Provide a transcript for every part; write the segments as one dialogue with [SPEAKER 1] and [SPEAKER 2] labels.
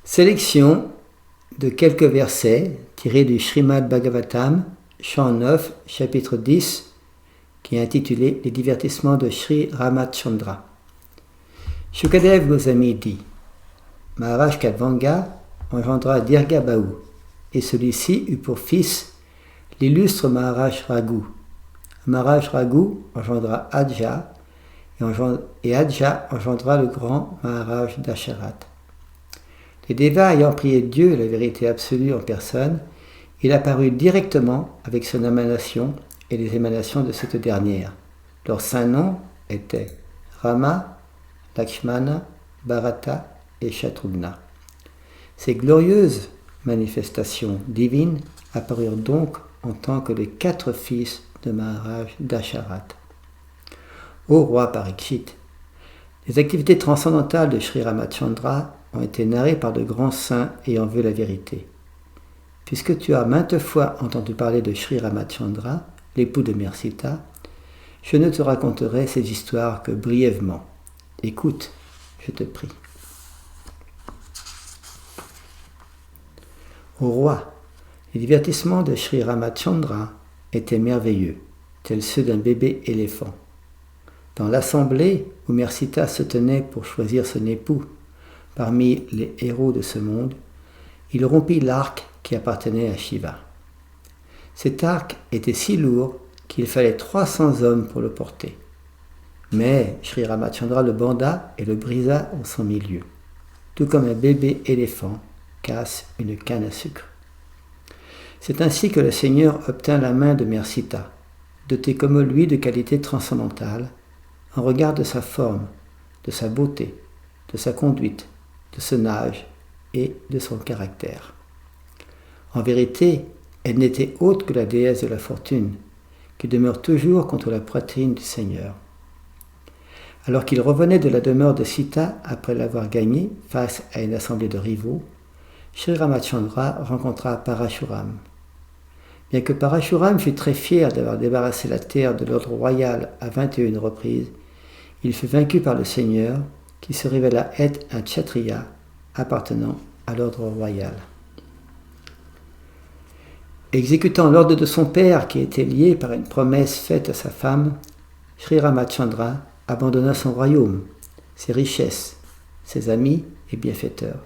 [SPEAKER 1] Sélection de quelques versets tirés du Srimad Bhagavatam, chant 9, chapitre 10, qui est intitulé Les divertissements de Sri Ramachandra. Shukadev Goswami dit: Maharaj Kalvanga engendra Dirghabhau, et celui-ci eut pour fils l'illustre Maharaj Raghu. Maharaj Raghu engendra Adja, et Adja engendra le grand Maharaj Dasharat. Les Devas ayant prié Dieu, la vérité absolue en personne, il apparut directement avec son émanation et les émanations de cette dernière. Leurs saints noms étaient Rama, Lakshmana, Bharata et Shatrugna. Ces glorieuses manifestations divines apparurent donc en tant que les 4 fils de Maharaj Dasharat. Ô roi Parikshit, les activités transcendantales de Sri Ramachandra ont été narrées par de grands saints ayant vu la vérité. Puisque tu as maintes fois entendu parler de Sri Ramachandra, l'époux de Mère Sita, je ne te raconterai ces histoires que brièvement. Écoute, je te prie. Ô roi, les divertissements de Sri Ramachandra étaient merveilleux, tels ceux d'un bébé éléphant. Dans l'assemblée où Mère Sita se tenait pour choisir son époux parmi les héros de ce monde, il rompit l'arc qui appartenait à Shiva. Cet arc était si lourd qu'il fallait 300 hommes pour le porter. Mais Sri Ramachandra le banda et le brisa en son milieu, tout comme un bébé éléphant casse une canne à sucre. C'est ainsi que le Seigneur obtint la main de Mère Sita, dotée comme lui de qualités transcendantales, en regard de sa forme, de sa beauté, de sa conduite, de son âge et de son caractère. En vérité, elle n'était autre que la déesse de la fortune, qui demeure toujours contre la poitrine du Seigneur. Alors qu'il revenait de la demeure de Sita après l'avoir gagnée face à une assemblée de rivaux, Sri Ramachandra rencontra Parashuram. Bien que Parashuram fût très fier d'avoir débarrassé la terre de l'ordre royal à 21 reprises, il fut vaincu par le Seigneur, qui se révéla être un Kshatriya appartenant à l'ordre royal. Exécutant l'ordre de son père qui était lié par une promesse faite à sa femme, Sri Ramachandra abandonna son royaume, ses richesses, ses amis et bienfaiteurs,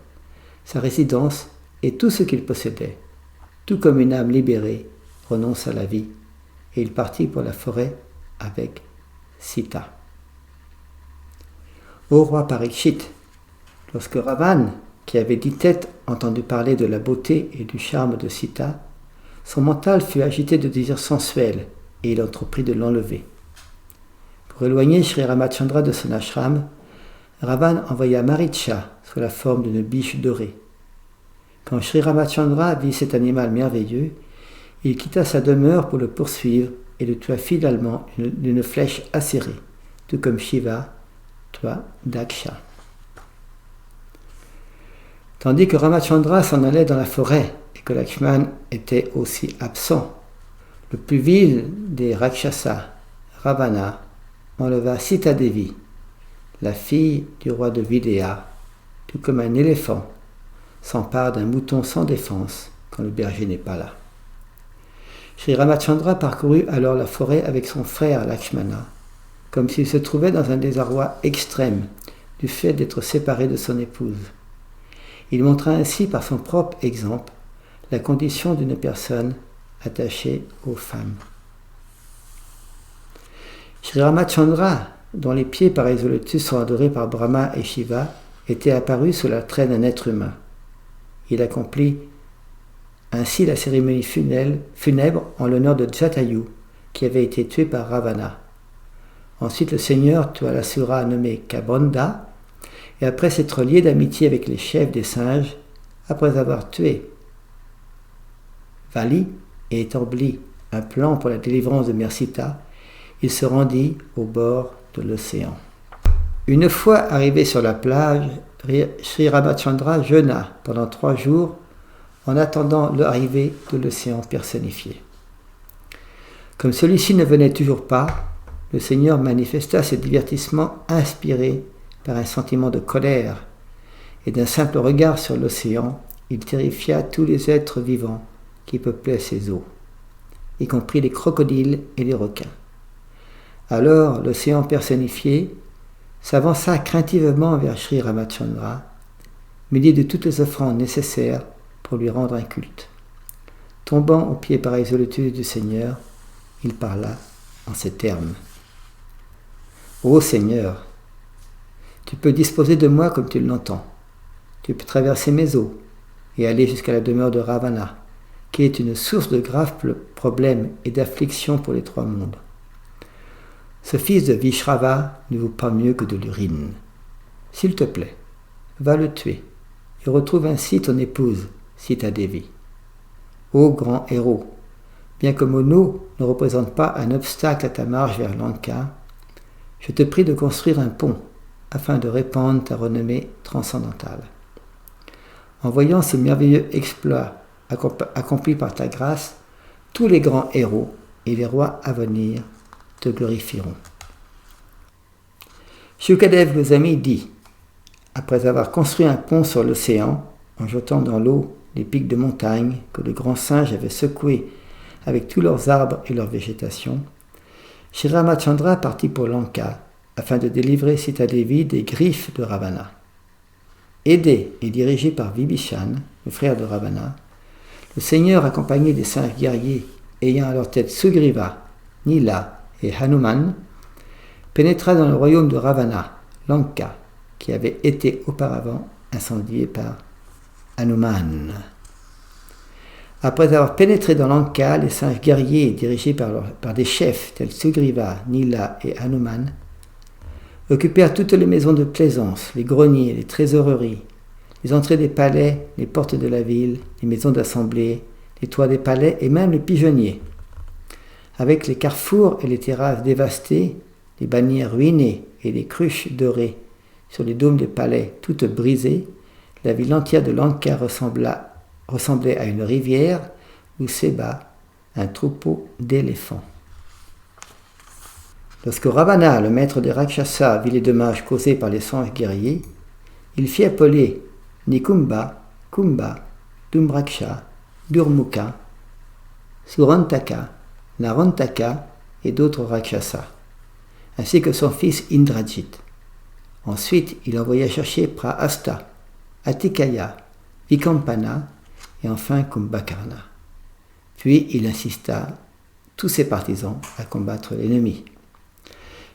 [SPEAKER 1] sa résidence et tout ce qu'il possédait. Tout comme une âme libérée renonce à la vie, et il partit pour la forêt avec Sita. Ô roi Parikshit, lorsque Ravan, qui avait 10 têtes, entendu parler de la beauté et du charme de Sita, son mental fut agité de désirs sensuels et il entreprit de l'enlever. Pour éloigner Sri Ramachandra de son ashram, Ravan envoya Maricha sous la forme d'une biche dorée. Quand Sri Ramachandra vit cet animal merveilleux, il quitta sa demeure pour le poursuivre et le tua fidèlement d'une flèche acérée, tout comme Shiva tua Daksha. Tandis que Ramachandra s'en allait dans la forêt et que Lakshman était aussi absent, le plus vil des Rakshasas, Ravana, enleva Sita Devi, la fille du roi de Videha, tout comme un éléphant s'empare d'un mouton sans défense quand le berger n'est pas là. Sri Ramachandra parcourut alors la forêt avec son frère Lakshmana, comme s'il se trouvait dans un désarroi extrême du fait d'être séparé de son épouse. Il montra ainsi par son propre exemple la condition d'une personne attachée aux femmes. Sri Ramachandra, dont les pieds par les lotus sont adorés par Brahma et Shiva, était apparu sous la traîne d'un être humain. Il accomplit ainsi la cérémonie funèbre en l'honneur de Jatayu, qui avait été tué par Ravana. Ensuite, le Seigneur tua l'asura nommé Kabanda, et après s'être lié d'amitié avec les chefs des singes, après avoir tué Vali et établi un plan pour la délivrance de Mère Sita, il se rendit au bord de l'océan. Une fois arrivé sur la plage, Sri Ramachandra jeûna pendant 3 jours en attendant l'arrivée de l'océan personnifié. Comme celui-ci ne venait toujours pas, le Seigneur manifesta ses divertissements inspirés par un sentiment de colère et d'un simple regard sur l'océan, il terrifia tous les êtres vivants qui peuplaient ses eaux, y compris les crocodiles et les requins. Alors l'océan personnifié s'avança craintivement vers Sri Ramachandra, muni de toutes les offrandes nécessaires pour lui rendre un culte. Tombant aux pieds pareils au lotus du Seigneur, il parla en ces termes. « Ô Seigneur, tu peux disposer de moi comme tu l'entends. Tu peux traverser mes eaux et aller jusqu'à la demeure de Ravana, qui est une source de graves problèmes et d'afflictions pour les trois mondes. Ce fils de Vishrava ne vaut pas mieux que de l'urine. S'il te plaît, va le tuer et retrouve ainsi ton épouse, Sita Devi. Ô grand héros, bien que Mono ne représente pas un obstacle à ta marche vers Lanka, je te prie de construire un pont afin de répandre ta renommée transcendantale. En voyant ces merveilleux exploits accomplis par ta grâce, tous les grands héros et les rois à venir te glorifieront. » Shukadev Goswami dit, après avoir construit un pont sur l'océan, en jetant dans l'eau les pics de montagne que le grand singe avait secoués avec tous leurs arbres et leur végétation, Sri Ramachandra partit pour Lanka afin de délivrer Sita Devi des griffes de Ravana. Aidé et dirigé par Vibhishan, le frère de Ravana, le Seigneur, accompagné des singes guerriers ayant à leur tête Sugriva, Nila et Hanuman, pénétra dans le royaume de Ravana, Lanka, qui avait été auparavant incendié par Hanuman. Après avoir pénétré dans Lanka, les singes guerriers dirigés par des chefs tels Sugriva, Nila et Hanuman occupèrent toutes les maisons de plaisance, les greniers, les trésoreries, les entrées des palais, les portes de la ville, les maisons d'assemblée, les toits des palais et même les pigeonniers. Avec les carrefours et les terrasses dévastées, les bannières ruinées et les cruches dorées sur les dômes des palais toutes brisées, la ville entière de Lanka ressemblait à une rivière où s'ébat un troupeau d'éléphants. Lorsque Ravana, le maître des Rakshasas, vit les dommages causés par les singes guerriers, il fit appeler Nikumba, Kumba, Dumbraksha, Durmukha, Surantaka, Narantaka et d'autres Rakshasas, ainsi que son fils Indrajit. Ensuite, il envoya chercher Prahasta, Atikaya, Vikampana et enfin Kumbhakarna. Puis il insista tous ses partisans à combattre l'ennemi.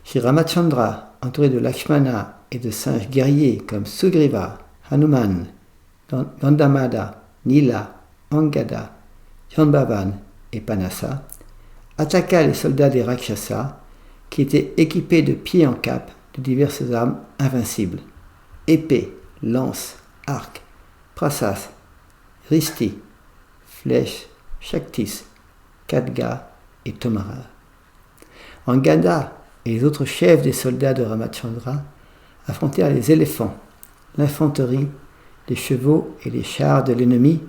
[SPEAKER 1] Sri Ramachandra, entouré de Lakshmana et de singes guerriers comme Sugriva, Hanuman, Gandamada, Nila, Angada, Jambavan et Panasa, attaqua les soldats des Rakshasas qui étaient équipés de pieds en cap de diverses armes invincibles, épées, lances, arcs, prasas, risti, flèches, shaktis, khadga et tomara. Angada et les autres chefs des soldats de Ramachandra affrontèrent les éléphants, l'infanterie, les chevaux et les chars de l'ennemi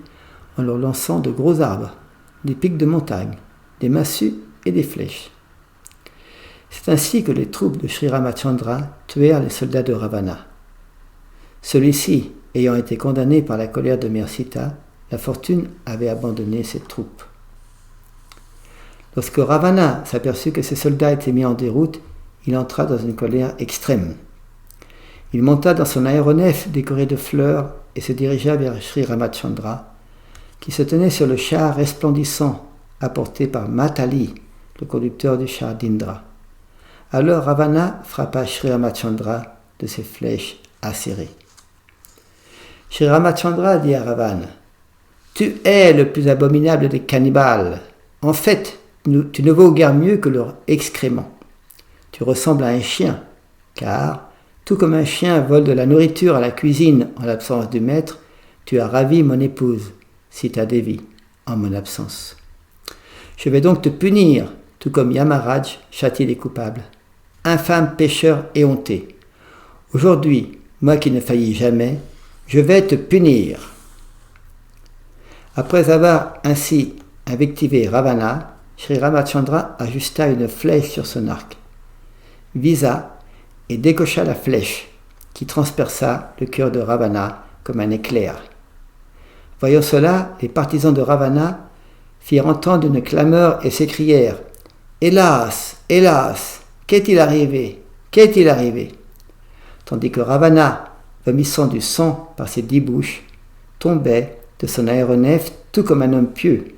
[SPEAKER 1] en leur lançant de gros arbres, des pics de montagne, des massues et des flèches. C'est ainsi que les troupes de Sri Ramachandra tuèrent les soldats de Ravana. Celui-ci, ayant été condamné par la colère de Mère Sita, la fortune avait abandonné ses troupes. Lorsque Ravana s'aperçut que ses soldats étaient mis en déroute, il entra dans une colère extrême. Il monta dans son aéronef décoré de fleurs et se dirigea vers Sri Ramachandra, qui se tenait sur le char resplendissant apporté par Matali, le conducteur du char d'Indra. Alors Ravana frappa Sri Ramachandra de ses flèches acérées. Sri Ramachandra dit à Ravana, « Tu es le plus abominable des cannibales. En fait, tu ne vaux guère mieux que leur excrément. Tu ressembles à un chien, car, tout comme un chien vole de la nourriture à la cuisine en l'absence du maître, tu as ravi mon épouse, Sita Devi, en mon absence. Je vais donc te punir, tout comme Yamaraj châtie les coupables. Infâme pécheur éhonté. Aujourd'hui, moi qui ne faillis jamais, je vais te punir. » Après avoir ainsi invectivé Ravana, Sri Ramachandra ajusta une flèche sur son arc, visa et décocha la flèche qui transperça le cœur de Ravana comme un éclair. Voyant cela, les partisans de Ravana firent entendre une clameur et s'écrièrent « Hélas, hélas, qu'est-il arrivé? Qu'est-il arrivé ?» Tandis que Ravana, vomissant du sang par ses 10 bouches, tombait de son aéronef tout comme un homme pieux,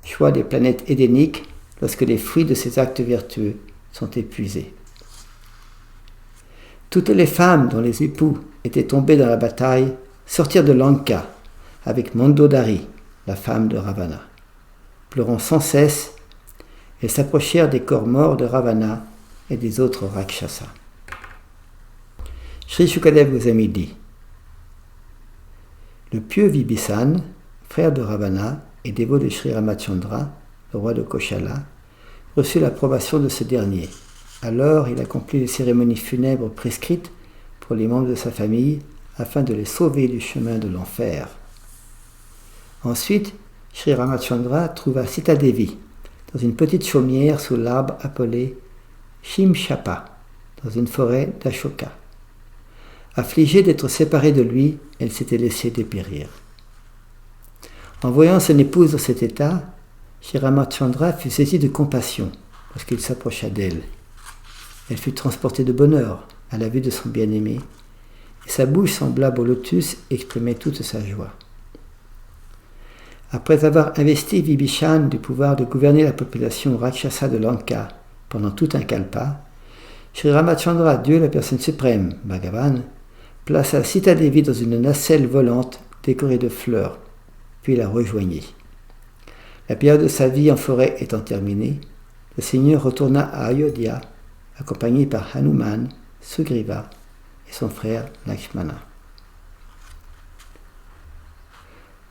[SPEAKER 1] choix des planètes édéniques lorsque les fruits de ses actes vertueux sont épuisés. Toutes les femmes dont les époux étaient tombés dans la bataille sortirent de Lanka avec Mandodari, la femme de Ravana. Pleurant sans cesse, elles s'approchèrent des corps morts de Ravana et des autres Rakshasas. Sri Shukadev Goswami dit: le pieux Vibhisan, frère de Ravana et dévot de Sri Ramachandra, le roi de Koshala, reçut l'approbation de ce dernier. Alors il accomplit les cérémonies funèbres prescrites pour les membres de sa famille afin de les sauver du chemin de l'enfer. Ensuite, Sri Ramachandra trouva Sita Devi dans une petite chaumière sous l'arbre appelé Shimshapa, dans une forêt d'Ashoka. Affligée d'être séparée de lui, elle s'était laissée dépérir. En voyant son épouse dans cet état, Sri Ramachandra fut saisi de compassion lorsqu'il s'approcha d'elle. Elle fut transportée de bonheur à la vue de son bien-aimé, et sa bouche semblable au lotus exprimait toute sa joie. Après avoir investi Vibhishan du pouvoir de gouverner la population Rakshasa de Lanka pendant tout un kalpa, Sri Ramachandra, Dieu la personne suprême, Bhagavan, plaça Sita Devi dans une nacelle volante décorée de fleurs, puis la rejoignit. La période de sa vie en forêt étant terminée, le Seigneur retourna à Ayodhya, accompagné par Hanuman, Sugriva et son frère Lakshmana.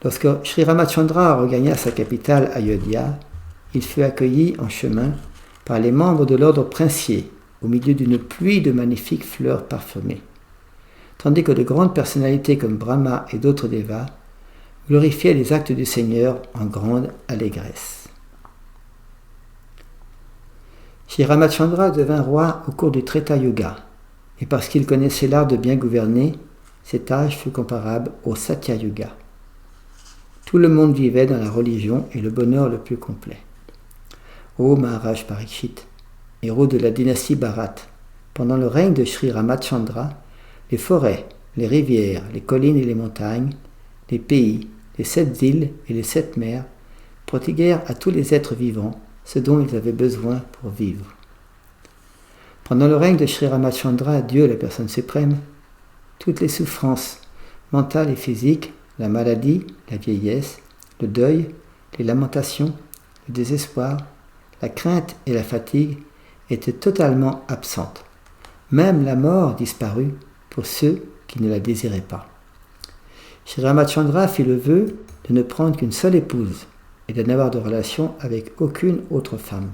[SPEAKER 1] Lorsque Sri Ramachandra regagna sa capitale Ayodhya, il fut accueilli en chemin par les membres de l'ordre princier au milieu d'une pluie de magnifiques fleurs parfumées, tandis que de grandes personnalités comme Brahma et d'autres dévas glorifiaient les actes du Seigneur en grande allégresse. Sri Ramachandra devint roi au cours du Treta Yuga, et parce qu'il connaissait l'art de bien gouverner, cet âge fut comparable au Satya Yuga. Tout le monde vivait dans la religion et le bonheur le plus complet. Ô Maharaj Parikshit, héros de la dynastie Bharat, pendant le règne de Sri Ramachandra, les forêts, les rivières, les collines et les montagnes, les pays, les 7 îles et les 7 mers prodiguèrent à tous les êtres vivants ce dont ils avaient besoin pour vivre. Pendant le règne de Sri Ramachandra, Dieu, la personne suprême, toutes les souffrances mentales et physiques, la maladie, la vieillesse, le deuil, les lamentations, le désespoir, la crainte et la fatigue étaient totalement absentes. Même la mort disparut pour ceux qui ne la désiraient pas. Sri Ramachandra fit le vœu de ne prendre qu'une seule épouse et de n'avoir de relation avec aucune autre femme.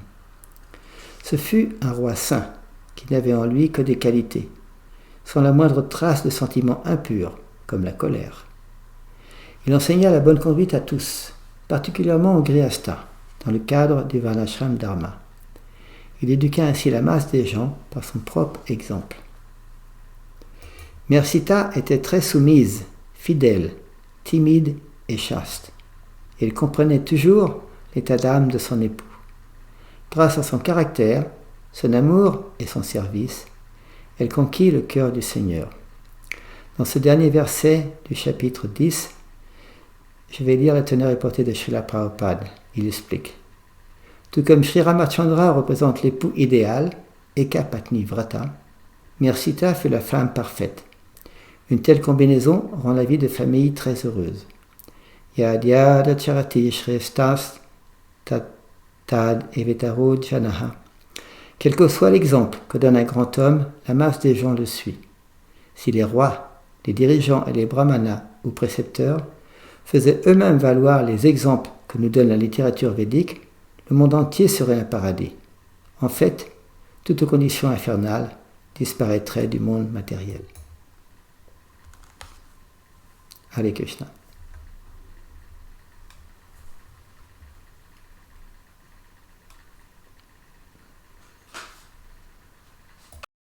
[SPEAKER 1] Ce fut un roi saint qui n'avait en lui que des qualités, sans la moindre trace de sentiments impurs, comme la colère. Il enseigna la bonne conduite à tous, particulièrement aux Grihasthas, dans le cadre du Varnashram Dharma. Il éduqua ainsi la masse des gens par son propre exemple. Mère Sita était très soumise, fidèle, timide et chaste. Elle comprenait toujours l'état d'âme de son époux. Grâce à son caractère, son amour et son service, elle conquit le cœur du Seigneur. Dans ce dernier verset du chapitre 10, je vais lire la teneur et portée de Srila Prabhupada. Il explique: tout comme Sri Ramachandra représente l'époux idéal, Eka Patni Vrata, Mère Sita fut la femme parfaite. Une telle combinaison rend la vie de famille très heureuse. Yadyada charati shrestas tad evetaro janaha. Quel que soit l'exemple que donne un grand homme, la masse des gens le suit. Si les rois, les dirigeants et les brahmanas ou précepteurs faisaient eux-mêmes valoir les exemples que nous donne la littérature védique, le monde entier serait un paradis. En fait, toute condition infernale disparaîtrait du monde matériel. Hare Krishna.